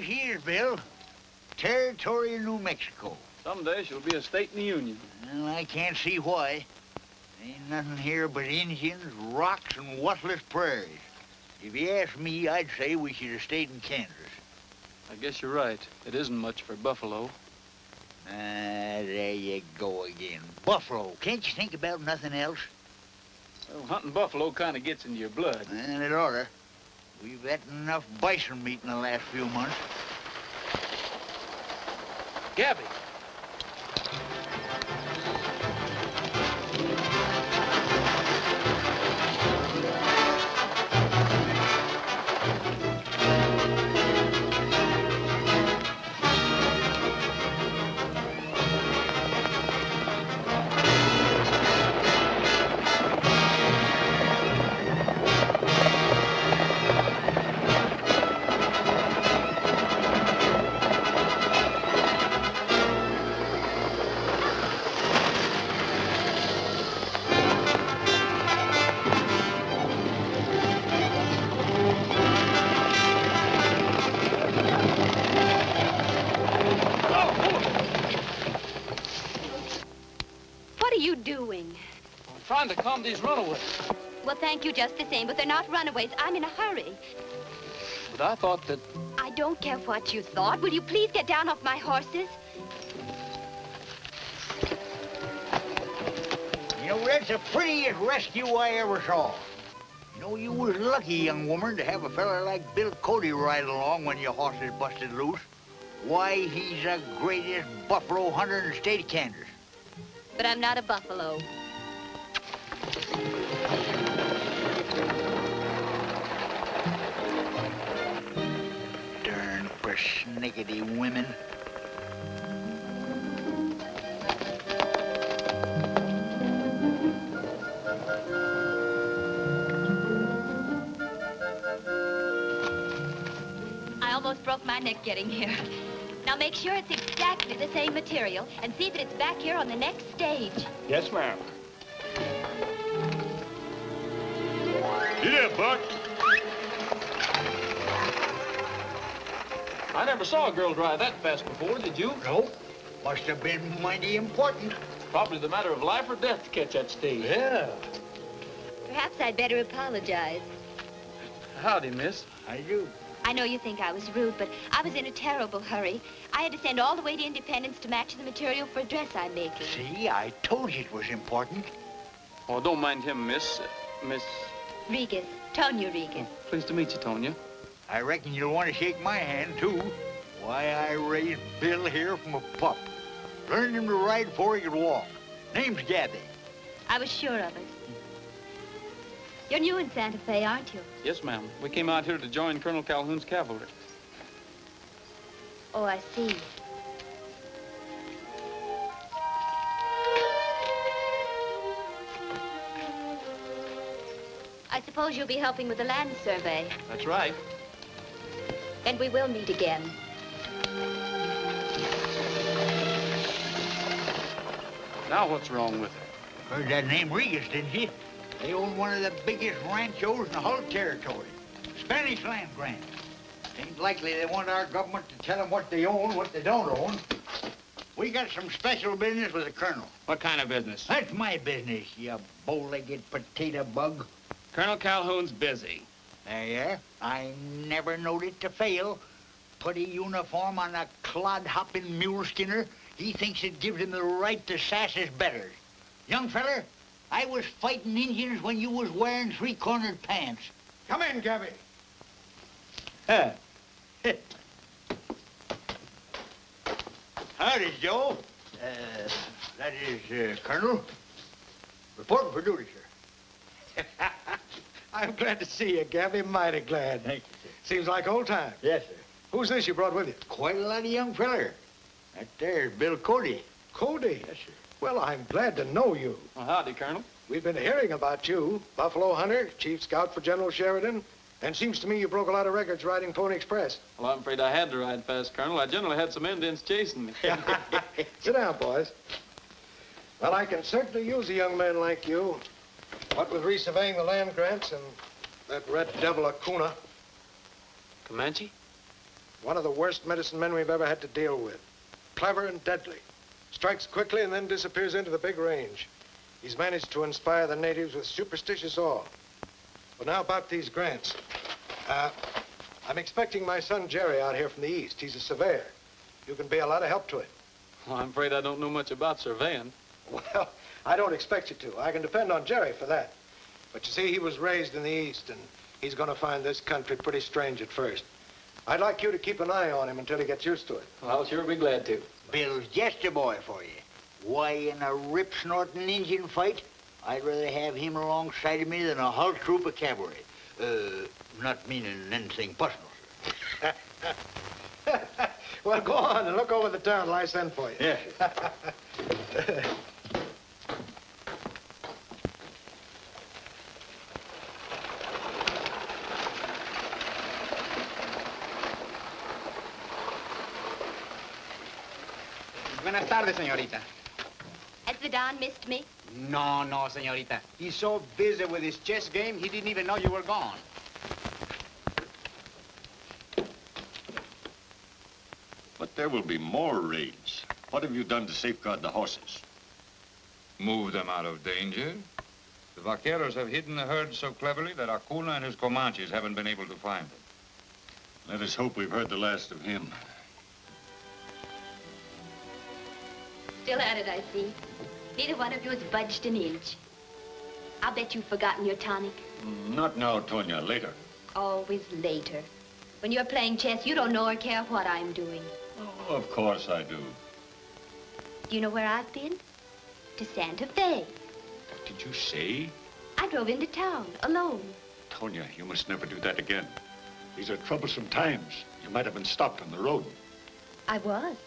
she is, Bill. Territory of New Mexico. Someday she'll be a state in the Union. Well, I can't see why. Ain't nothing here but Indians, rocks, and worthless prairies. If you ask me, I'd say we should have stayed in Kansas. I guess you're right. It isn't much for Buffalo. There you go again. Buffalo. Can't you think about nothing else? Well, hunting buffalo kind of gets into your blood. And it oughta. We've eaten enough bison meat in the last few months. Gabby. Trying to calm these runaways. Well, thank you just the same, but they're not runaways. I'm in a hurry. But I thought that... I don't care what you thought. Will you please get down off my horses? You know, that's the prettiest rescue I ever saw. You know, you was lucky, young woman, to have a fella like Bill Cody ride along when your horses busted loose. Why, he's the greatest buffalo hunter in the state of Kansas. But I'm not a buffalo. Darn persnickety women. I almost broke my neck getting here. Now make sure it's exactly the same material and see that it's back here on the next stage. Yes, ma'am. You there, Buck? I never saw a girl drive that fast before, did you? No. Must have been mighty important. Probably the matter of life or death to catch that stage. Yeah. Perhaps I'd better apologize. Howdy, miss. I do. I know you think I was rude, but I was in a terrible hurry. I had to send all the way to Independence to match the material for a dress I'm making. See, I told you it was important. Oh, don't mind him, miss. Miss... Regas. Tonya Regas. Pleased to meet you, Tonya. I reckon you'll want to shake my hand, too. Why, I raised Bill here from a pup. Learned him to ride before he could walk. Name's Gabby. I was sure of it. You're new in Santa Fe, aren't you? Yes, ma'am. We came out here to join Colonel Calhoun's cavalry. Oh, I see. I suppose you'll be helping with the land survey. That's right. Then we will meet again. Now what's wrong with her? Heard that name Regas, didn't you? They own one of the biggest ranchos in the whole territory. Spanish land grant. Ain't likely they want our government to tell them what they own, what they don't own. We got some special business with the colonel. What kind of business? That's my business, you bow-legged potato bug. Colonel Calhoun's busy. There you are. I never knowed it to fail. Put a uniform on a clod-hopping mule skinner. He thinks it gives him the right to sass his betters. Young feller, I was fighting Indians when you was wearing three-cornered pants. Come in, Gabby. Howdy, Joe. That is, Colonel. Reporting for duty, sir. I'm glad to see you, Gabby. Mighty glad. Thank you, sir. Seems like old times. Yes, sir. Who's this you brought with you? Quite a lot of young feller. That there's Bill Cody. Cody? Yes, sir. Well, I'm glad to know you. Well, howdy, Colonel. We've been hearing about you. Buffalo hunter, chief scout for General Sheridan. And seems to me you broke a lot of records riding Pony Express. Well, I'm afraid I had to ride fast, Colonel. I generally had some Indians chasing me. Sit down, boys. Well, I can certainly use a young man like you. What with resurveying the land grants and that red devil Acuna. Comanche? One of the worst medicine men we've ever had to deal with. Clever and deadly. Strikes quickly and then disappears into the big range. He's managed to inspire the natives with superstitious awe. Well, now about these grants. I'm expecting my son Jerry out here from the east. He's a surveyor. You can be a lot of help to him. Well, I'm afraid I don't know much about surveying. Well, I don't expect you to. I can depend on Jerry for that. But you see, he was raised in the east, and he's going to find this country pretty strange at first. I'd like you to keep an eye on him until he gets used to it. Well, I'll sure be glad to. Bill's just a boy for you. Why, in a rip-snorting Indian fight, I'd rather have him alongside of me than a whole troop of cavalry. Not meaning anything personal, sir. Well, go on and look over the town till I send for you. Yes. Buenas tardes, señorita. Has the Don missed me? No, señorita. He's so busy with his chess game, he didn't even know you were gone. But there will be more raids. What have you done to safeguard the horses? Move them out of danger. The vaqueros have hidden the herd so cleverly that Acuna and his Comanches haven't been able to find them. Let us hope we've heard the last of him. Still at it, I see. Neither one of you has budged an inch. I'll bet you've forgotten your tonic. Not now, Tonya. Later. Always later. When you're playing chess, you don't know or care what I'm doing. Oh, of course I do. Do you know where I've been? To Santa Fe. What did you say? I drove into town, alone. Tonya, you must never do that again. These are troublesome times. You might have been stopped on the road. I was.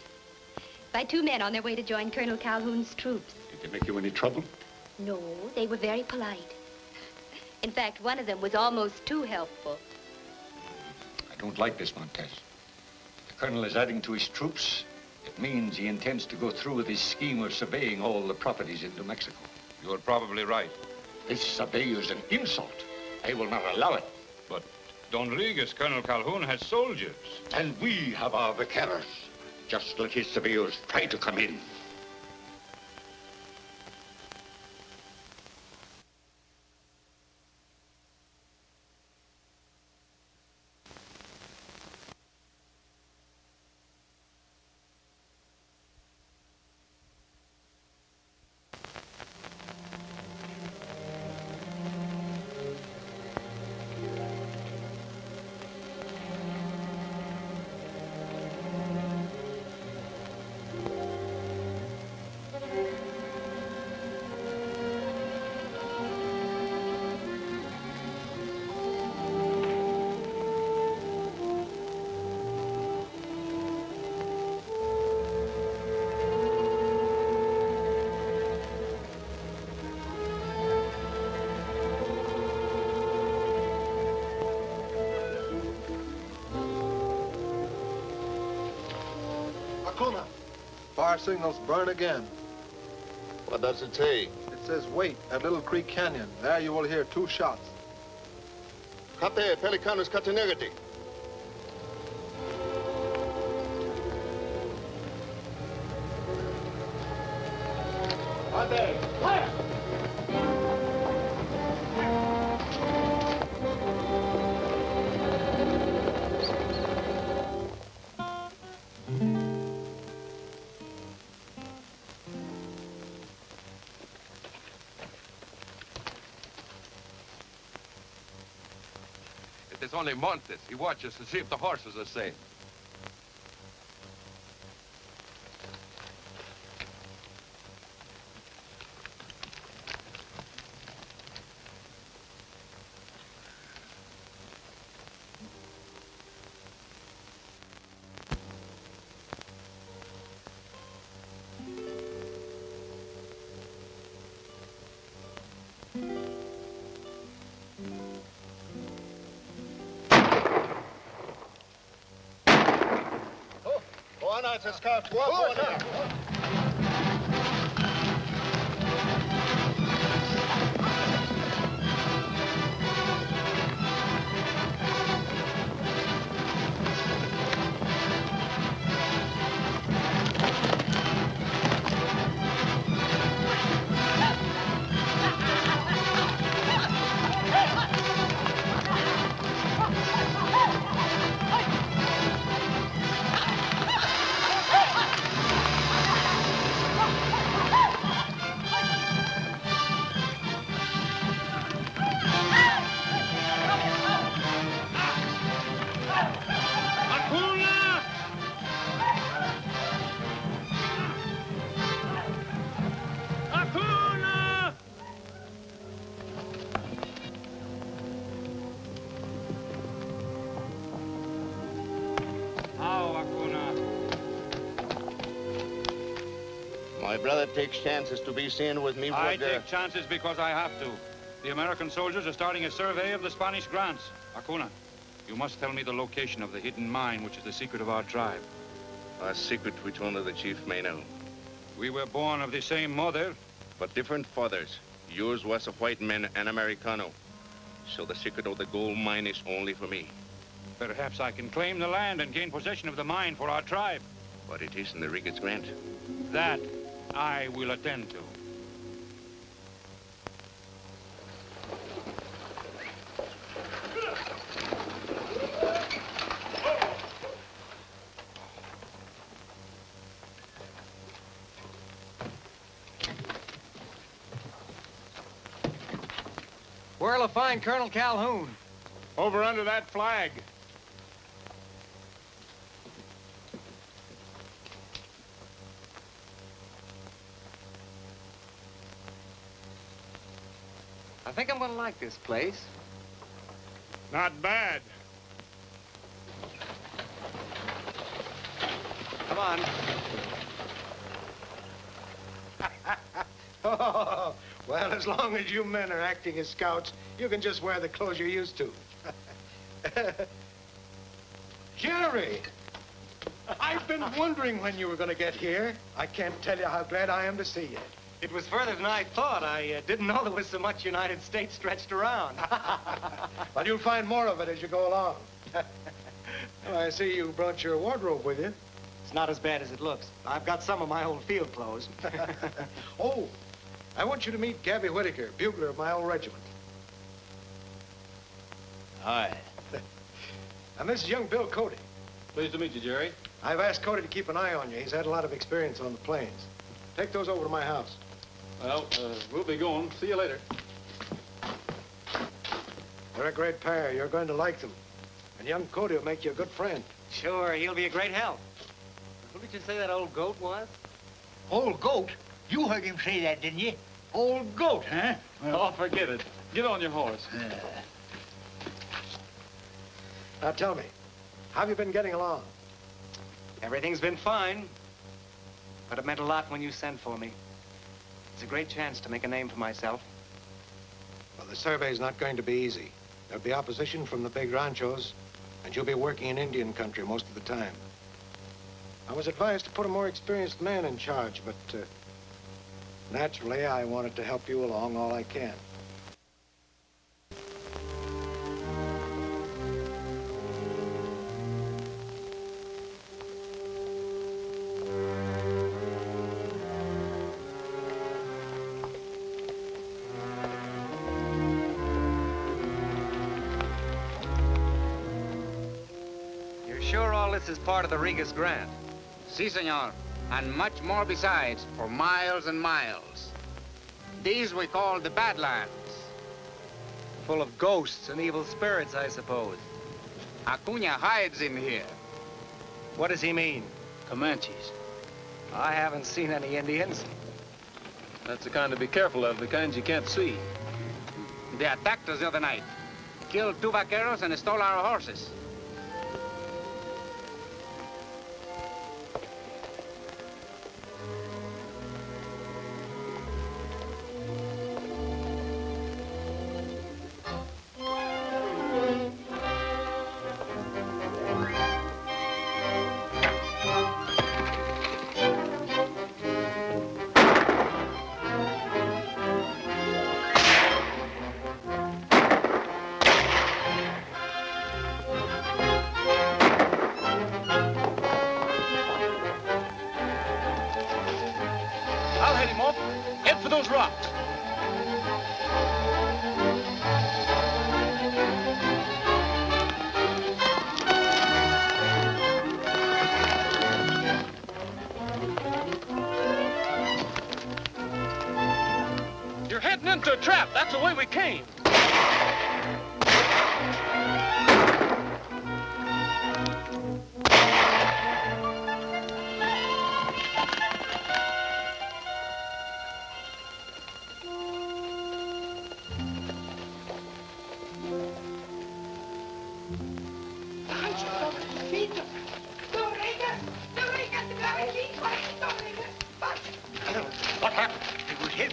By two men on their way to join Colonel Calhoun's troops. Did they make you any trouble? No, they were very polite. In fact, one of them was almost too helpful. I don't like this, Montez. The colonel is adding to his troops. It means he intends to go through with his scheme of surveying all the properties in New Mexico. You're probably right. This survey is an insult. I will not allow it. But Don Rodriguez, Colonel Calhoun, has soldiers. And we have our vaqueros. Just let his surveyors try to come in. Fire signals burn again. What does it say? It says wait at Little Creek Canyon. There you will hear 2 shots. Kate, Pelicanus Catenegati. Fire! It's only Montes. He watches to see if the horses are safe. It's a scout. Go up, My brother takes chances to be seen with me. I take chances because I have to. The American soldiers are starting a survey of the Spanish grants. Acuna, you must tell me the location of the hidden mine, which is the secret of our tribe. A secret which only the chief may know. We were born of the same mother. But different fathers. Yours was a white man and Americano. So the secret of the gold mine is only for me. Perhaps I can claim the land and gain possession of the mine for our tribe. But it is in the Rigas grant. That I will attend to. Where'll I find Colonel Calhoun? Over under that flag. I think I'm gonna like this place. Not bad. Come on. Oh, well, as long as you men are acting as scouts, you can just wear the clothes you're used to. Jerry! I've been wondering when you were going to get here. I can't tell you how glad I am to see you. It was further than I thought. I didn't know there was so much United States stretched around. Well, you'll find more of it as you go along. Well, I see you brought your wardrobe with you. It's not as bad as it looks. I've got some of my old field clothes. Oh, I want you to meet Gabby Whitaker, bugler of my old regiment. Hi. And this is young Bill Cody. Pleased to meet you, Jerry. I've asked Cody to keep an eye on you. He's had a lot of experience on the plains. Take those over to my house. Well, we'll be going. See you later. They're a great pair. You're going to like them. And young Cody will make you a good friend. Sure, he'll be a great help. Who did you say that old goat was? Old goat? You heard him say that, didn't you? Old goat, huh? Oh, forget it. Get on your horse. Now tell me, how have you been getting along? Everything's been fine. But it meant a lot when you sent for me. It's a great chance to make a name for myself. Well, the survey's not going to be easy. There'll be opposition from the big ranchos, and you'll be working in Indian country most of the time. I was advised to put a more experienced man in charge, but naturally, I wanted to help you along all I can. You're sure all this is part of the Rigas grant? Si, senor. And much more besides, for miles and miles. These we call the Badlands. Full of ghosts and evil spirits, I suppose. Acuna hides in here. What does he mean? Comanches. I haven't seen any Indians. That's the kind to be careful of, the kinds you can't see. They attacked us the other night. Killed 2 vaqueros and stole our horses. I'll head him off. Head for those rocks. You're heading into a trap. That's the way we came.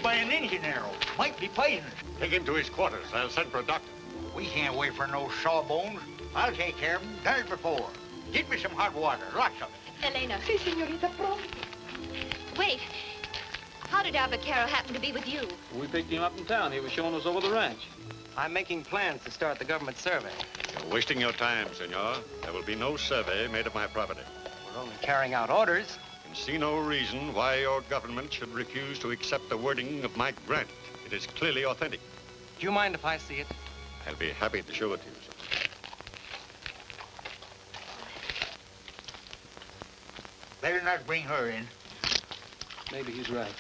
by an engine arrow. Might be poisonous. Take him to his quarters. I'll send for a doctor. We can't wait for no sawbones. I'll take care of him. Done it before. Get me some hot water. Lots of it. Elena. Si, señorita, pronto. Wait. How did our vaquero happen to be with you? We picked him up in town. He was showing us over the ranch. I'm making plans to start the government survey. You're wasting your time, senor. There will be no survey made of my property. We're only carrying out orders. I can see no reason why your government should refuse to accept the wording of my grant. It is clearly authentic. Do you mind if I see it? I'll be happy to show it to you, sir. Better not bring her in. Maybe he's right.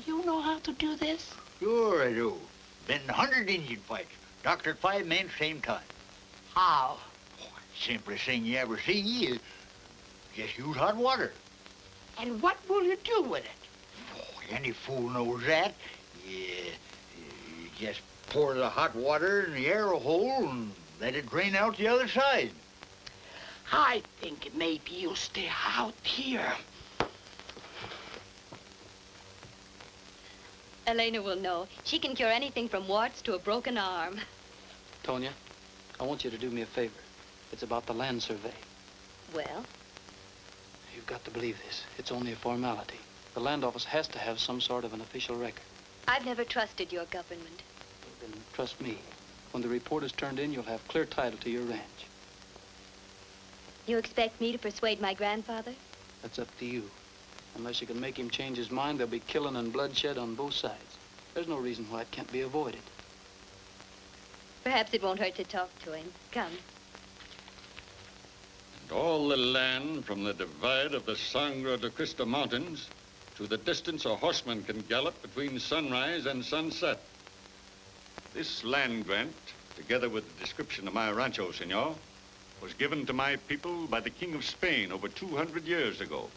You know how to do this? Sure I do. Been 100 Indian fights. Doctored 5 men same time. How? Simplest thing you ever see is just use hot water. And what will you do with it? Any fool knows that. You just pour the hot water in the arrow hole and let it drain out the other side. I think maybe you stay out here. Elena will know. She can cure anything from warts to a broken arm. Tonya, I want you to do me a favor. It's about the land survey. Well? You've got to believe this. It's only a formality. The land office has to have some sort of an official record. I've never trusted your government. Then trust me. When the report is turned in, you'll have clear title to your ranch. You expect me to persuade my grandfather? That's up to you. Unless you can make him change his mind, there'll be killing and bloodshed on both sides. There's no reason why it can't be avoided. Perhaps it won't hurt to talk to him. Come. And all the land from the divide of the Sangre de Cristo Mountains to the distance a horseman can gallop between sunrise and sunset. This land grant, together with the description of my rancho, senor, was given to my people by the King of Spain over 200 years ago.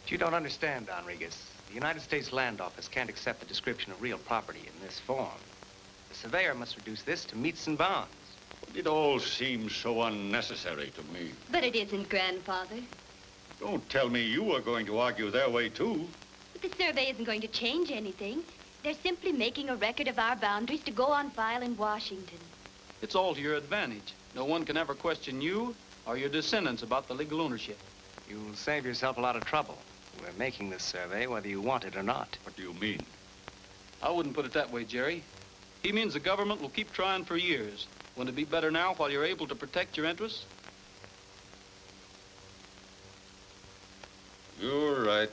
But you don't understand, Enriquez. The United States Land Office can't accept the description of real property in this form. The surveyor must reduce this to metes and bounds. It all seems so unnecessary to me. But it isn't, Grandfather. Don't tell me you are going to argue their way, too. But the survey isn't going to change anything. They're simply making a record of our boundaries to go on file in Washington. It's all to your advantage. No one can ever question you or your descendants about the legal ownership. You'll save yourself a lot of trouble. We're making this survey whether you want it or not. What do you mean? I wouldn't put it that way, Jerry. He means the government will keep trying for years. Wouldn't it be better now while you're able to protect your interests? You're right.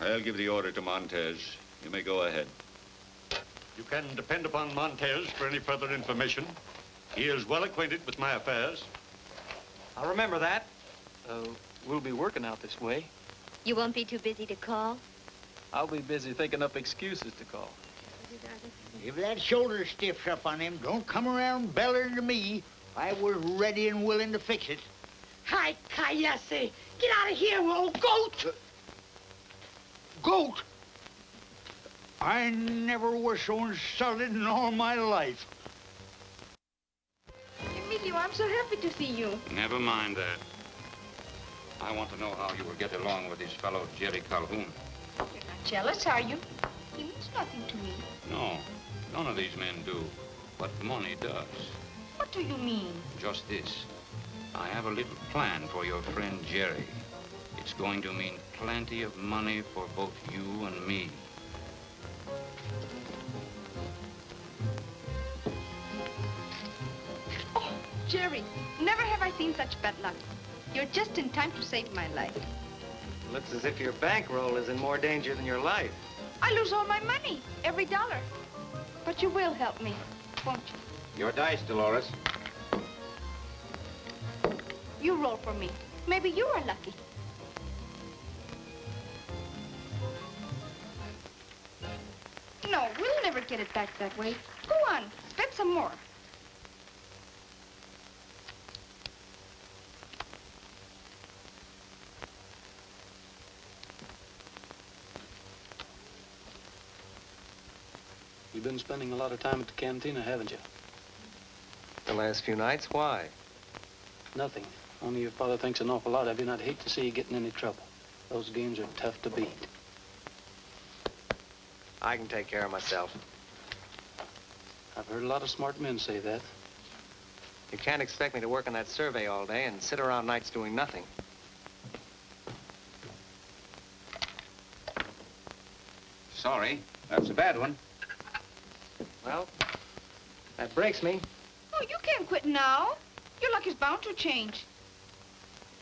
I'll give the order to Montez. You may go ahead. You can depend upon Montez for any further information. He is well acquainted with my affairs. I'll remember that. We'll be working out this way. You won't be too busy to call? I'll be busy thinking up excuses to call. If that shoulder stiffs up on him, don't come around bellering to me. I was ready and willing to fix it. Hi, cállese. Get out of here, old goat. Goat? I never was so insulted in all my life. Emilio, I'm so happy to see you. Never mind that. I want to know how you will get along with this fellow, Jerry Calhoun. You're not jealous, are you? He means nothing to me. No, none of these men do. But money does. What do you mean? Just this. I have a little plan for your friend Jerry. It's going to mean plenty of money for both you and me. Oh, Jerry, never have I seen such bad luck. You're just in time to save my life. It looks as if your bankroll is in more danger than your life. I lose all my money, every dollar. But you will help me, won't you? Your dice, Dolores. You roll for me. Maybe you are lucky. No, we'll never get it back that way. Go on, bet some more. You've been spending a lot of time at the cantina, haven't you? The last few nights, why? Nothing. Only your father thinks an awful lot of you, and I'd hate to see you get in any trouble. Those games are tough to beat. I can take care of myself. I've heard a lot of smart men say that. You can't expect me to work on that survey all day and sit around nights doing nothing. Sorry, that's a bad one. Well, that breaks me. Oh, you can't quit now. Your luck is bound to change.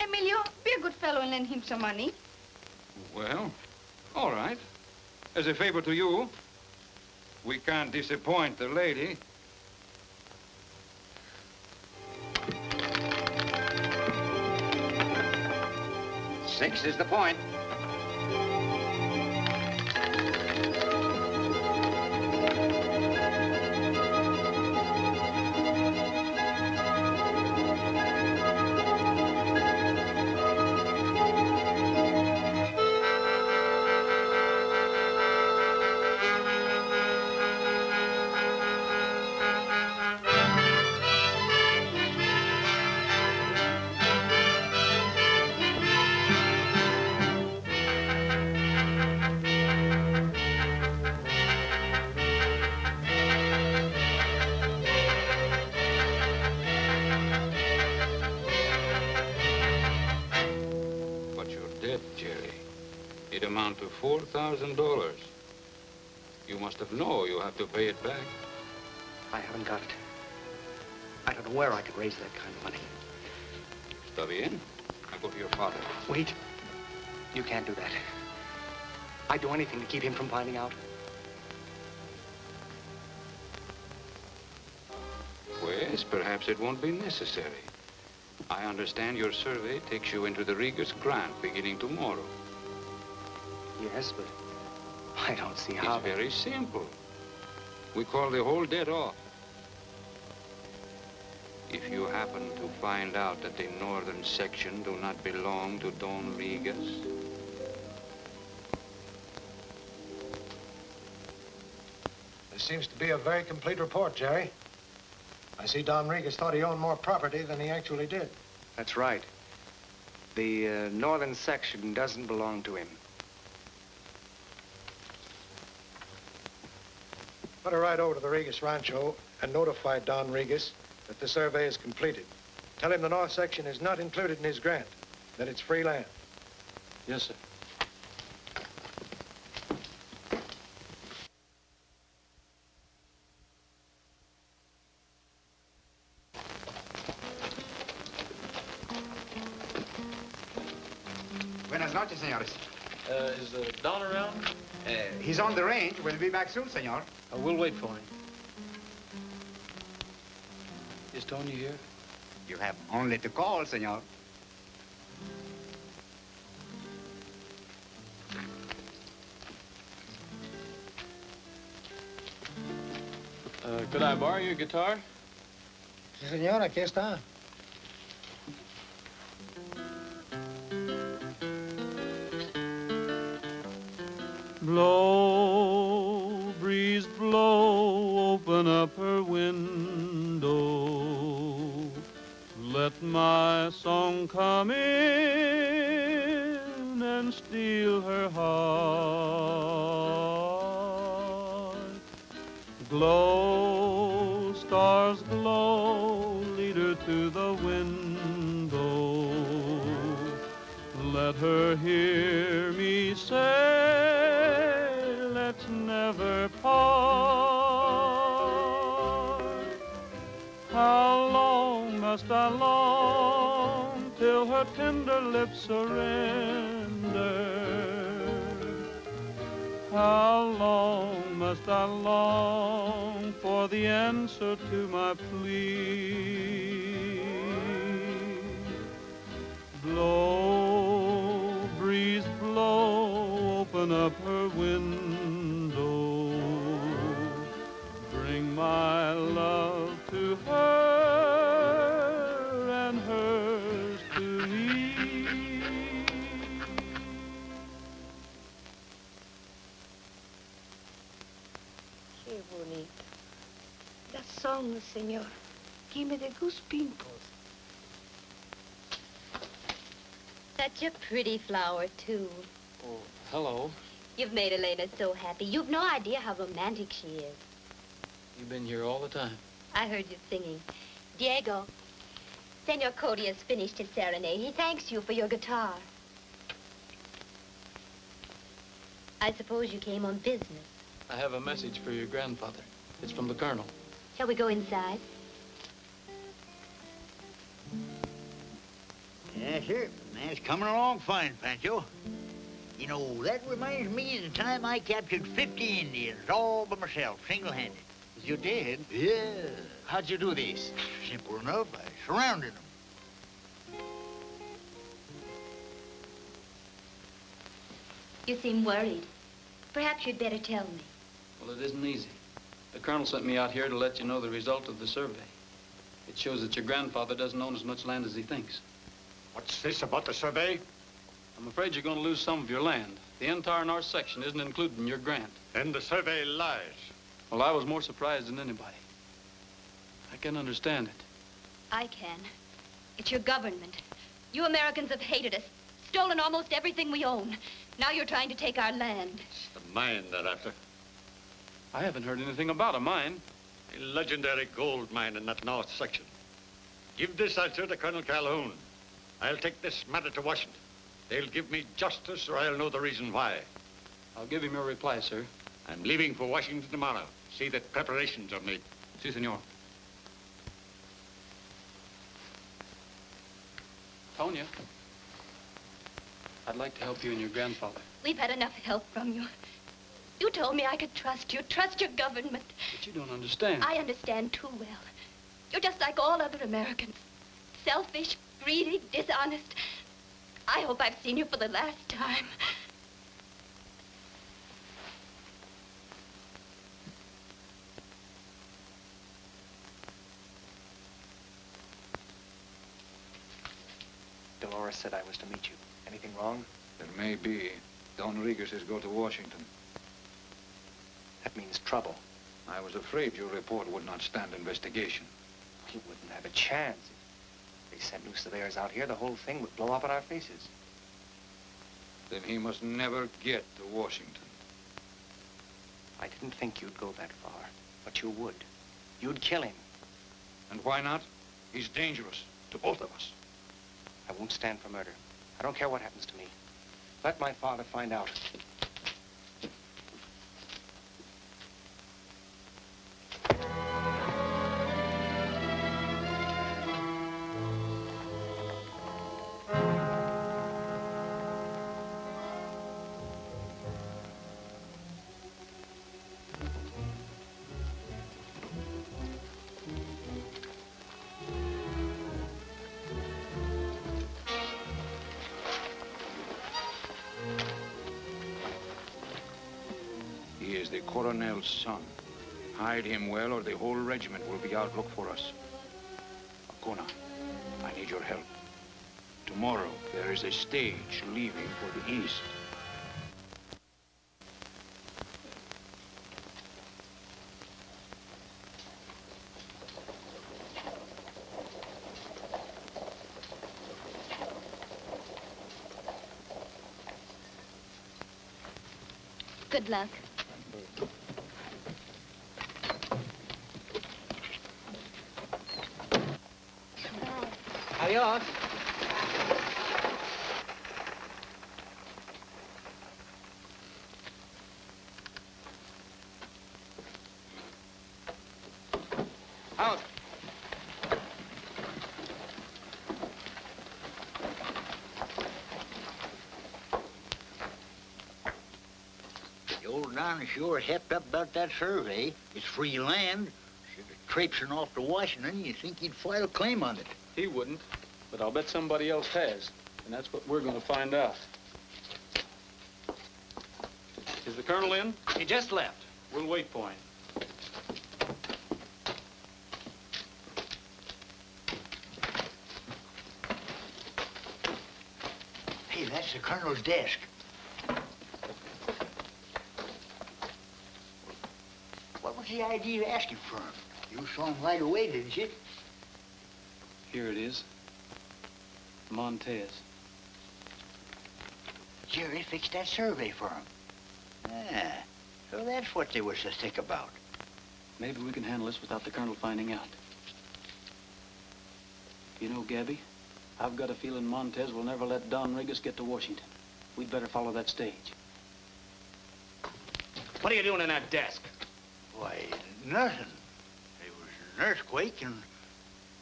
Emilio, be a good fellow and lend him some money. Well, all right. As a favor to you, we can't disappoint the lady. Six is the point. But your debt, Jerry, it amount to $4,000. You must have known you have to pay it back. I haven't got it. I don't know where I could raise that kind of money. Está bien. I go to your father. Wait. You can't do that. I'd do anything to keep him from finding out. Pues, perhaps it won't be necessary. I understand your survey takes you into the Regas grant beginning tomorrow. Yes, but I don't see how. It's very simple. We call the whole debt off. If you happen to find out that the northern section do not belong to Don Regas, This seems to be a very complete report, Jerry. I see Don Regas thought he owned more property than he actually did. That's right. The northern section doesn't belong to him. Better ride over to the Regas Rancho and notify Don Regas that the survey is completed. Tell him the north section is not included in his grant, that it's free land. Yes, sir. Buenas noches, señores. Is Don around? He's on the range. We'll be back soon, senor. We'll wait for him. Is Tony here? You have only to call, senor. Could I borrow your guitar? Sí, señor, aquí está. Blow, breeze blow, open up her window. Let my song come in and steal her heart. Glow, stars glow, lead her to the window. Let her hear me say, let's never part. How long must I long till her tender lips surrender? How long must I long for the answer to my plea? Blow, breeze blow, open up her window. Bring my love to her and hers to me. Qué bonita. That song, senor, gave me the goose pimples. Such a pretty flower, too. Oh, hello. You've made Elena so happy. You've no idea how romantic she is. You've been here all the time. I heard you singing. Diego, Senor Cody has finished his serenade. He thanks you for your guitar. I suppose you came on business. I have a message for your grandfather. It's from the Colonel. Shall we go inside? Yes, sir. That's coming along fine, Pancho. You know, that reminds me of the time I captured 50 Indians all by myself, single-handed. You did? Yeah. How'd you do this? Simple enough. I surrounded them. You seem worried. Perhaps you'd better tell me. Well, it isn't easy. The Colonel sent me out here to let you know the result of the survey. It shows that your grandfather doesn't own as much land as he thinks. What's this about the survey? I'm afraid you're going to lose some of your land. The entire north section isn't included in your grant. Then the survey lies. Well, I was more surprised than anybody. I can understand it. I can. It's your government. You Americans have hated us, stolen almost everything we own. Now you're trying to take our land. It's the mine they're after. I haven't heard anything about a mine. A legendary gold mine in that north section. Give this answer to Colonel Calhoun. I'll take this matter to Washington. They'll give me justice, or I'll know the reason why. I'll give him your reply, sir. I'm leaving for Washington tomorrow. See that preparations are made. Si, senor. Tonya, I'd like to help you and your grandfather. We've had enough help from you. You told me I could trust you, trust your government. But you don't understand. I understand too well. You're just like all other Americans. Selfish, greedy, dishonest. I hope I've seen you for the last time. Dolores said I was to meet you. Anything wrong? There may be. Don Regas go to Washington. That means trouble. I was afraid your report would not stand investigation. You wouldn't have a chance. If they sent new surveyors out here, the whole thing would blow up in our faces. Then he must never get to Washington. I didn't think you'd go that far, but you would. You'd kill him. And why not? He's dangerous to both of us. I won't stand for murder. I don't care what happens to me. Let my father find out. He is the Colonel's son. Hide him well, or the whole regiment will be out look for us. Acuna, I need your help. Tomorrow, there is a stage leaving for the east. Good luck. Adios. Out. The old Don sure hepped up about that survey. It's free land. Instead of traipsing off to Washington, you think he'd file a claim on it. He wouldn't, but I'll bet somebody else has. And that's what we're going to find out. Is the Colonel in? He just left. We'll wait for him. Hey, that's the Colonel's desk. What was the idea of asking for him? You saw him right away, didn't you? Here it is. Montez. Jerry fixed that survey for him. Yeah, so that's what they was so thick about. Maybe we can handle this without the Colonel finding out. You know, Gabby, I've got a feeling Montez will never let Don Regis get to Washington. We'd better follow that stage. What are you doing in that desk? Why, nothing. There was an earthquake, and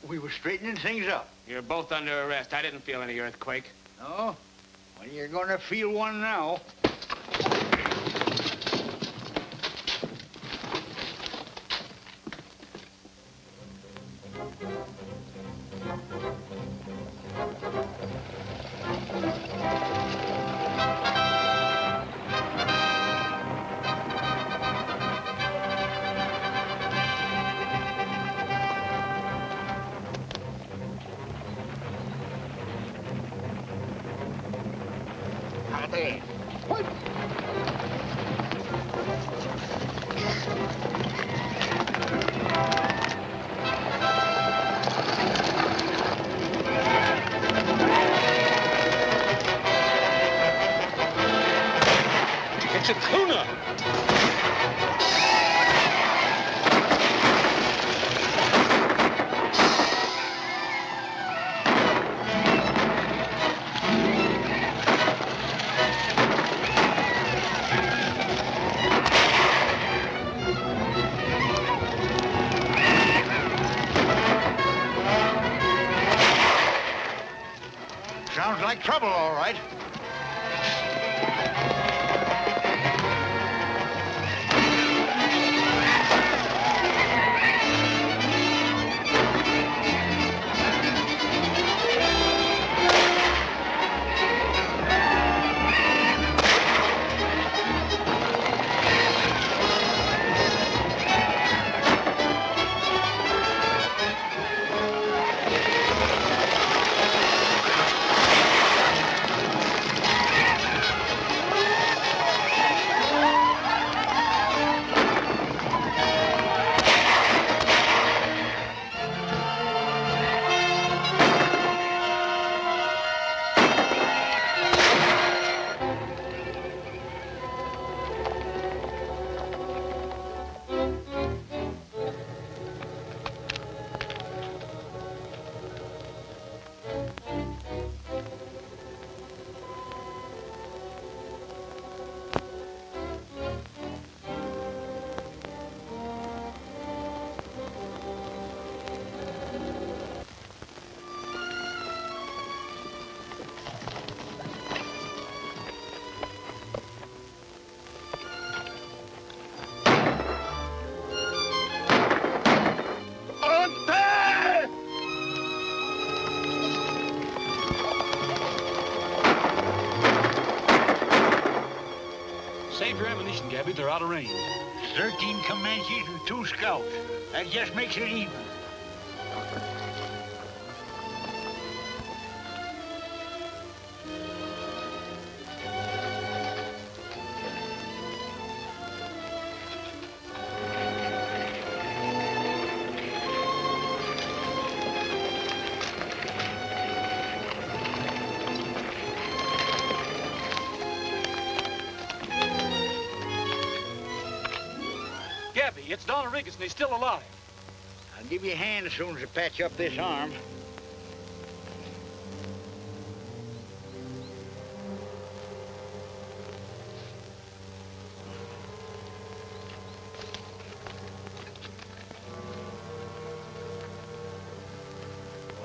we were straightening things up. You're both under arrest. I didn't feel any earthquake. No? Well, you're gonna feel one now. It's a tuna! Sounds like trouble, all right. Save your ammunition, Gabby. They're out of range. 13 Comanches and 2 scouts. That just makes it even. Gabby, it's Don Regis, and he's still alive. I'll give you a hand as soon as I patch up this arm.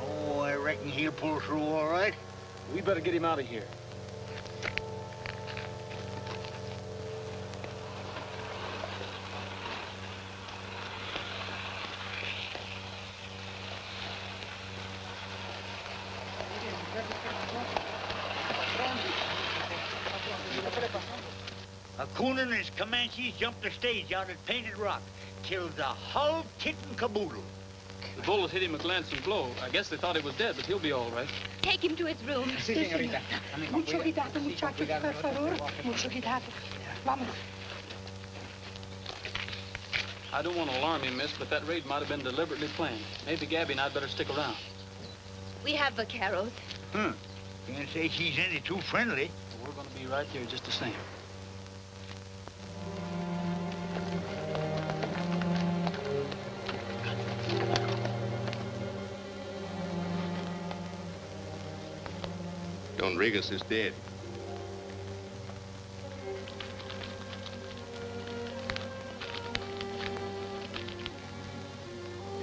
Oh, I reckon he'll pull through all right. We better get him out of here. Coon and his Comanches jumped the stage out at Painted Rock. Killed the whole kit and caboodle. The bullet hit him a glancing blow. I guess they thought he was dead, but he'll be all right. Take him to his room. Sí, señorita. Mucho cuidado, muchachos, por favor. Mucho cuidado. Vámonos. I don't want to alarm you, miss, but that raid might have been deliberately planned. Maybe Gabby and I'd better stick around. We have vaqueros. Can't say she's any too friendly. We're going to be right there just the same. Don Regas is dead.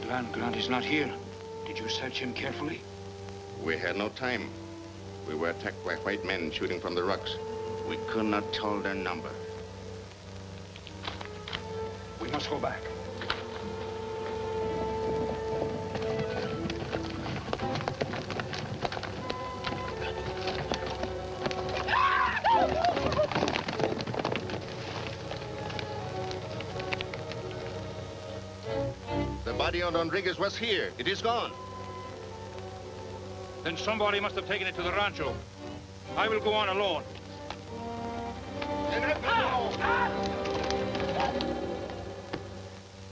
The land grant is not here. Did you search him carefully? We had no time. We were attacked by white men shooting from the rocks. We could not tell their number. We must go back. The body of Don Regas was here. It is gone. Then somebody must have taken it to the rancho. I will go on alone.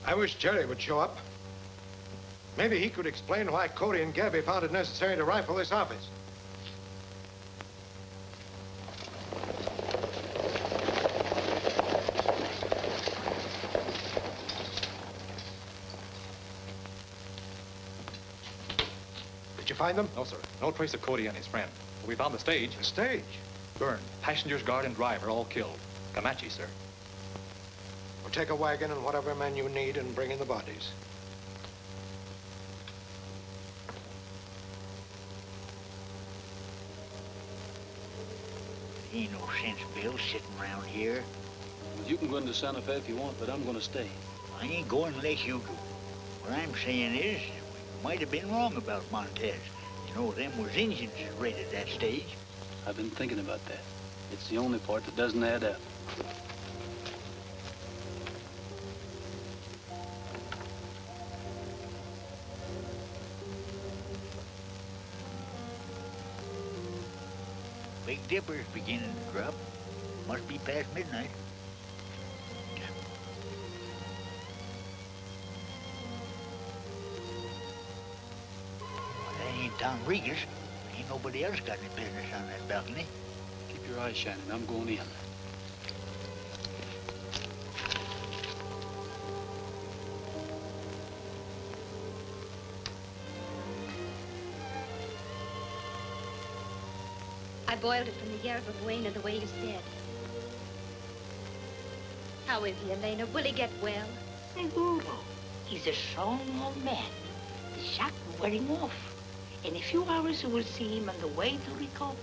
I wish Jerry would show up. Maybe he could explain why Cody and Gabby found it necessary to rifle this office. Did you find them? No, sir. No trace of Cody and his friend. We found the stage. The stage? Burned. Passengers, guard, and driver all killed. Comanche, sir. Well, take a wagon and whatever men you need and bring in the bodies. Ain't no sense, Bill, sitting around here. Well, you can go into Santa Fe if you want, but I'm going to stay. I ain't going unless you do. What I'm saying is, we might have been wrong about Montez. You know, them was Indians that raided that stage. I've been thinking about that. It's the only part that doesn't add up. Big Dipper's beginning to drop. Must be past midnight. Well, that ain't Don Regas. Ain't nobody else got any business on that balcony. Keep your eyes shining. I'm going in. I boiled it from the yerba buena the way you said. How is he, Elena? Will he get well? Seguro. He's a strong old man. The shock is wearing off. In a few hours, you will see him on the way to recover.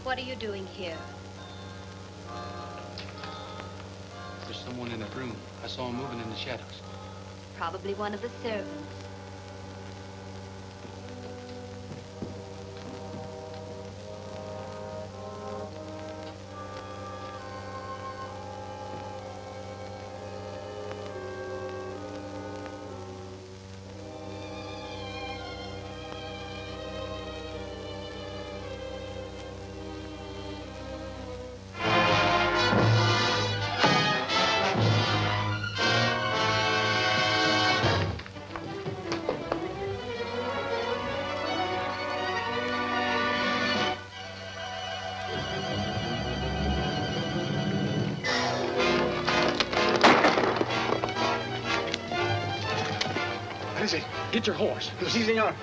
What are you doing here? There's someone in that room. I saw him moving in the shadows. Probably one of the servants. Get your horse. Sí, señor.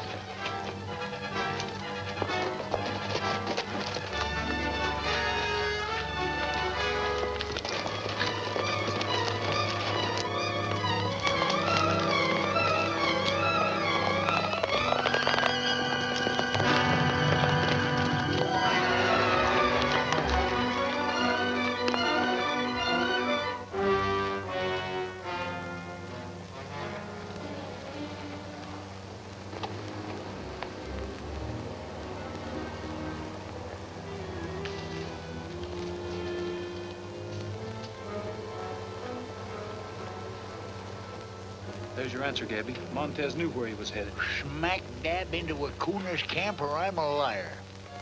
There's your answer, Gabby. Montez knew where he was headed. Smack dab into Acuna's camp or I'm a liar.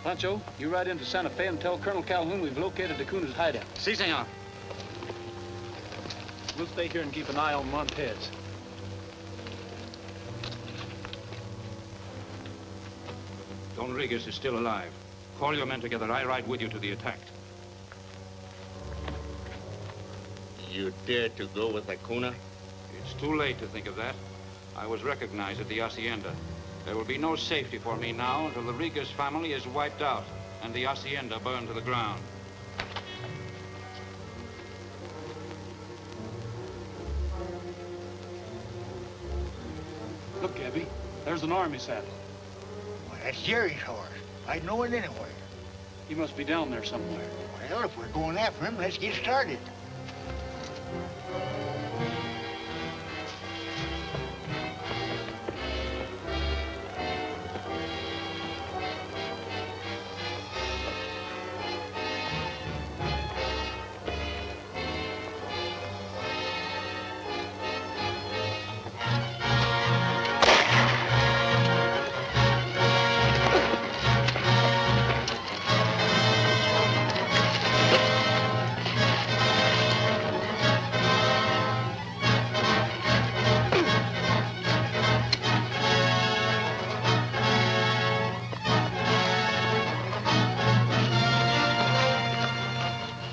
Pancho, you ride into Santa Fe and tell Colonel Calhoun we've located Acuna's hideout. Si, senor. We'll stay here and keep an eye on Montez. Don Riguez is still alive. Call your men together. I ride with you to the attack. You dare to go with Acuna? It's too late to think of that. I was recognized at the hacienda. There will be no safety for me now until the Riguez family is wiped out and the hacienda burned to the ground. Look, Gabby, there's an army saddle. Well, that's Jerry's horse. I'd know it anywhere. He must be down there somewhere. Well, if we're going after him, let's get started.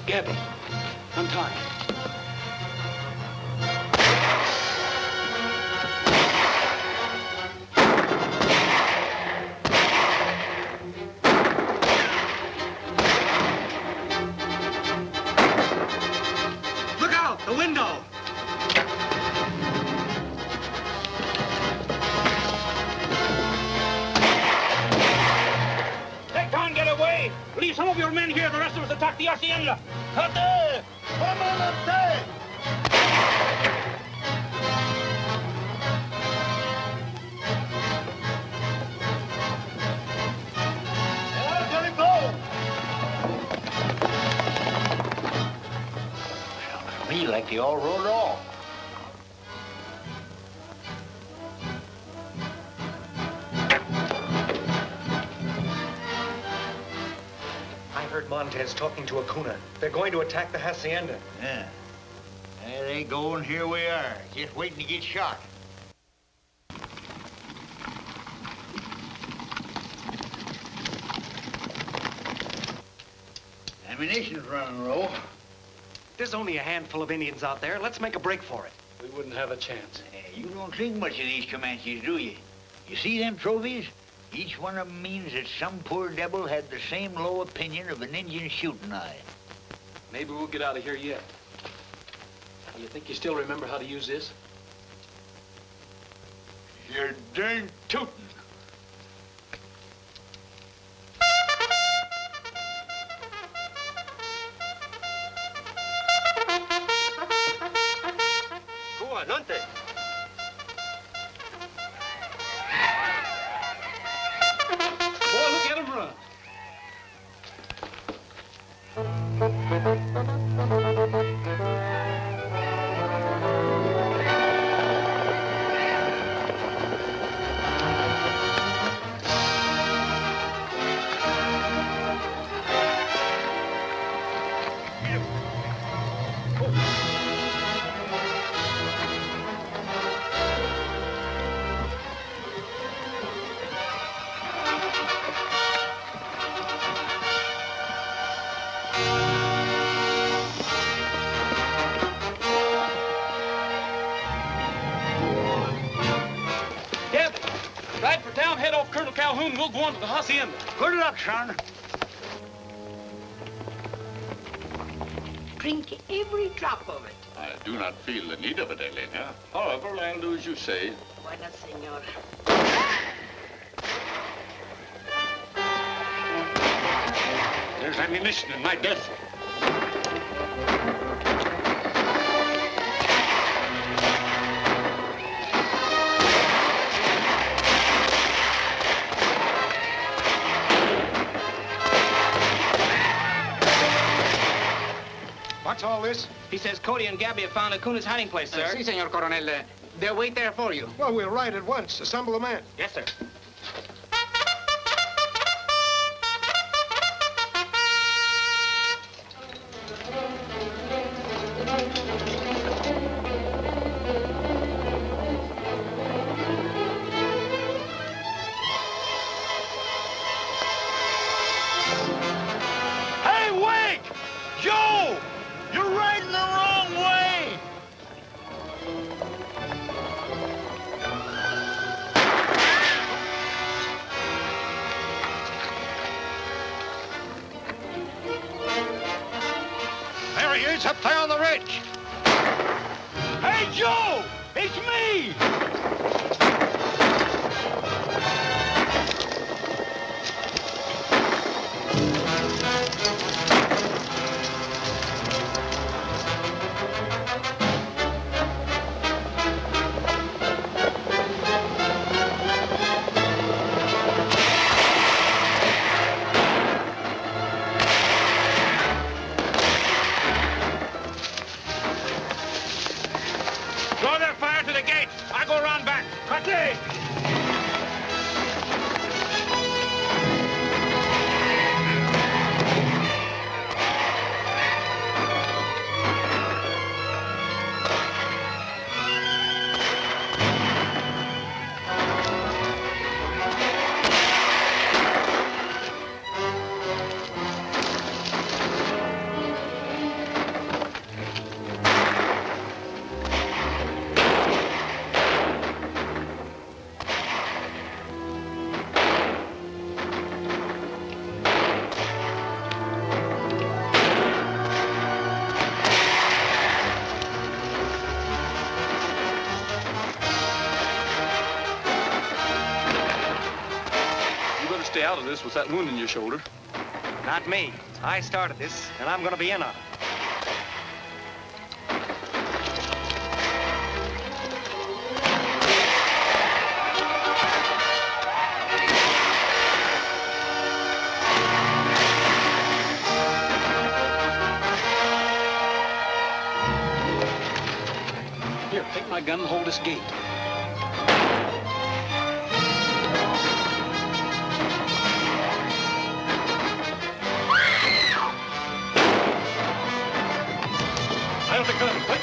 Gabby, untie. Look out! The window! They can't get away! Leave some of your men here. The rest of us attack the hacienda. Ate! Comandante! Let it go! Sounds to me like they all rode off. I heard Montez talking to Acuna. They're going to attack the hacienda. Yeah. There they go, and here we are, just waiting to get shot. Ammunition's running low. There's only a handful of Indians out there. Let's make a break for it. We wouldn't have a chance. You don't think much of these Comanches, do you? You see them trophies? Each one of them means that some poor devil had the same low opinion of an Indian shooting eye. Maybe we'll get out of here yet. You think you still remember how to use this? You're darn tootin'. Comandante! Boy, look at him run. Ride for town, head off Colonel Calhoun, we'll go on to the hacienda. Good luck, son. Drink every drop of it. I do not feel the need of it, Elena. However, I'll do as you say. Buena, senor. There's ammunition in my desk. What's all this? He says Cody and Gabby have found Acuna's hiding place, sir. Si, senor coronel. They'll wait there for you. Well, we'll ride at once. Assemble the men. Yes, sir. Hey, wait! Joe! You're riding the wrong way! There he is, up there on the ridge. Hey, Joe! It's me! Draw their fire to the gate. I go around back. Cut it! You better stay out of this with that wound in your shoulder. Not me. I started this, and I'm gonna be in on it. Here, take my gun and hold this gate. I'll be good. Quick.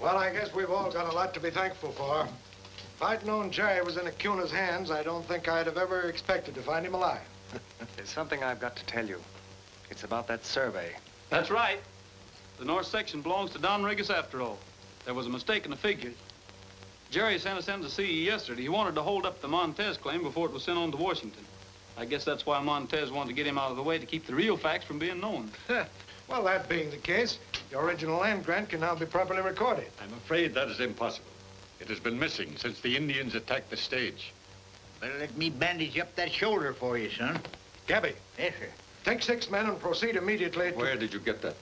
Well, I guess we've all got a lot to be thankful for. If I'd known Jerry was in Acuna's hands, I don't think I'd have ever expected to find him alive. There's something I've got to tell you. It's about that survey. That's right. The north section belongs to Don Rigas after all. There was a mistake in the figures. Jerry sent us in to see you yesterday. He wanted to hold up the Montez claim before it was sent on to Washington. I guess that's why Montez wanted to get him out of the way to keep the real facts from being known. Well, that being the case, the original land grant can now be properly recorded. I'm afraid that is impossible. It has been missing since the Indians attacked the stage. Better let me bandage up that shoulder for you, son. Gabby. Yes, sir. Take 6 men and proceed immediately to... Where did you get that?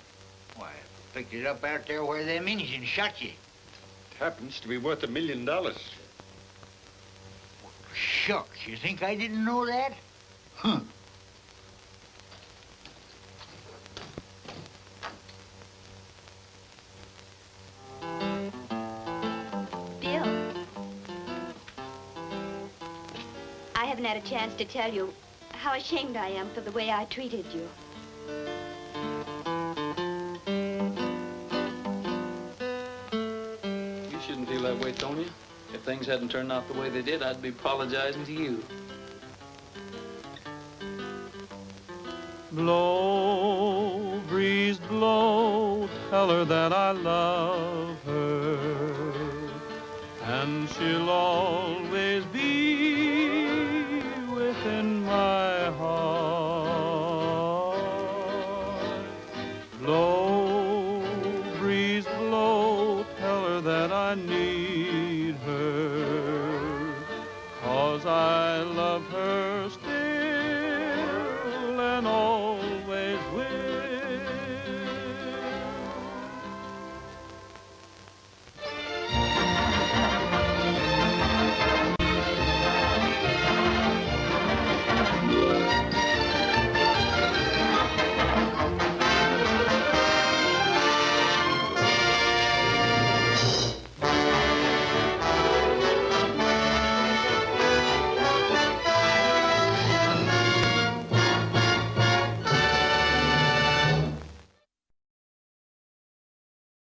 Why, I picked it up out there where them Indians shot you. It happens to be worth $1 million. Shucks, you think I didn't know that? Huh. Bill, I haven't had a chance to tell you how ashamed I am for the way I treated you. that way, Tonya. If things hadn't turned out the way they did, I'd be apologizing to you. Blow, breeze, blow, tell her that I love her, and she'll always be